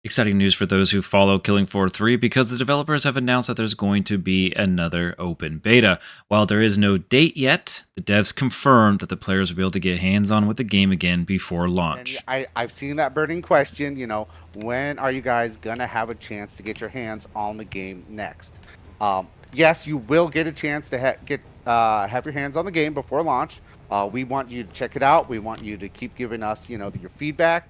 Exciting news for those who follow Killing Floor 3 because the developers have announced that there's going to be another open beta. While there is no date yet, the devs confirmed that the players will be able to get hands-on with the game again before And launch. I've seen that burning question, when are you guys gonna have a chance to get your hands on the game next? Yes, you will get a chance to have your hands on the game before launch. We want you to check it out. We want you to keep giving us, your feedback.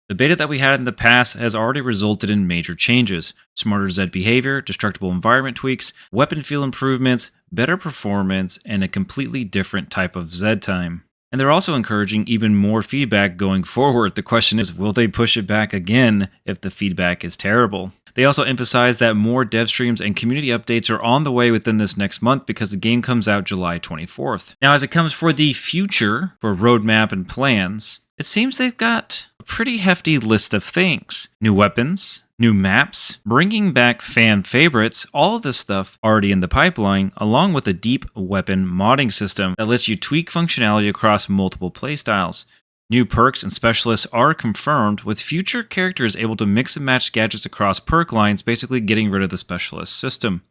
The beta that we had in the past has already resulted in major changes: smarter Zed behavior, destructible environment tweaks, weapon feel improvements, better performance, and a completely different type of Zed time. And they're also encouraging even more feedback going forward. The question is, will they push it back again if the feedback is terrible? They also emphasize that more dev streams and community updates are on the way within this next month because the game comes out July 24th. Now, as it comes for the future, for roadmap and plans, it seems they've got a pretty hefty list of things. New weapons, new maps, bringing back fan favorites, all of this stuff already in the pipeline, along with a deep weapon modding system that lets you tweak functionality across multiple playstyles. New perks and specialists are confirmed, with future characters able to mix and match gadgets across perk lines, basically getting rid of the specialist system.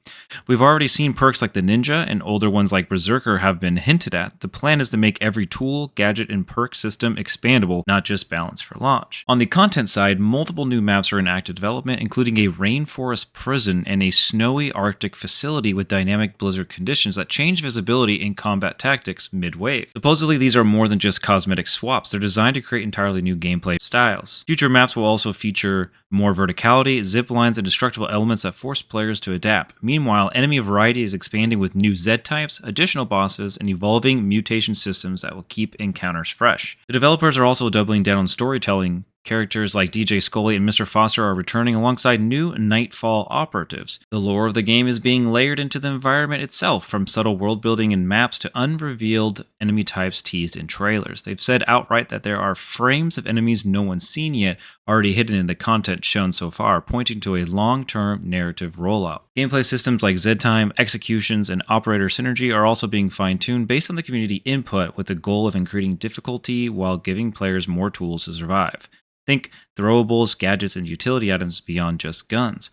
We've already seen perks like the Ninja and older ones like Berserker have been hinted at. The plan is to make every tool, gadget, and perk system expandable, not just balanced for launch. On the content side, multiple new maps are in active development, including a rainforest prison and a snowy Arctic facility with dynamic blizzard conditions that change visibility and combat tactics mid-wave. Supposedly, these are more than just cosmetic swaps. They're designed to create entirely new gameplay styles. Future maps will also feature more verticality, zip lines, and destructible elements that force players to adapt. Meanwhile, enemy variety is expanding with new Z types, additional bosses, and evolving mutation systems that will keep encounters fresh. The developers are also doubling down on storytelling. Characters like DJ Scully and Mr. Foster are returning alongside new Nightfall operatives. The lore of the game is being layered into the environment itself, from subtle world building and maps to unrevealed enemy types teased in trailers. They've said outright that there are frames of enemies no one's seen yet already hidden in the content shown so far, pointing to a long-term narrative rollout. Gameplay systems like Z-Time, executions, and operator synergy are also being fine-tuned based on the community input, with the goal of increasing difficulty while giving players more tools to survive. Think throwables, gadgets, and utility items beyond just guns.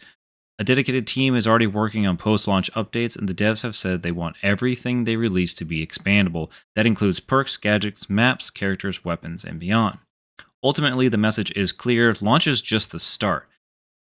A dedicated team is already working on post-launch updates, and the devs have said they want everything they release to be expandable. That includes perks, gadgets, maps, characters, weapons, and beyond. Ultimately, the message is clear: launch is just the start.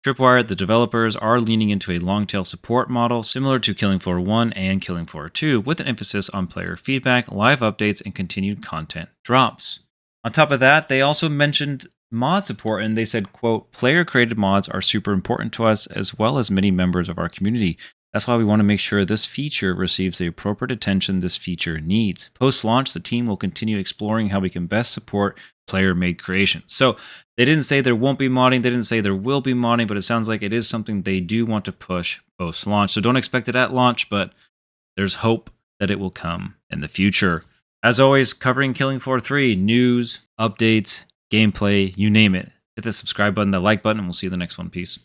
Tripwire, the developers, are leaning into a long-tail support model similar to Killing Floor 1 and Killing Floor 2, with an emphasis on player feedback, live updates, and continued content drops. On top of that, they also mentioned mod support, and they said, quote, "Player-created mods are super important to us, as well as many members of our community. That's why we want to make sure this feature receives the appropriate attention this feature needs. Post-launch, the team will continue exploring how we can best support player-made creations." So they didn't say there won't be modding, they didn't say there will be modding, but it sounds like it is something they do want to push post-launch. So don't expect it at launch, but there's hope that it will come in the future. As always, covering Killing Floor 3, news, updates, gameplay, you name it. Hit the subscribe button, the like button, and we'll see you in the next one. Peace.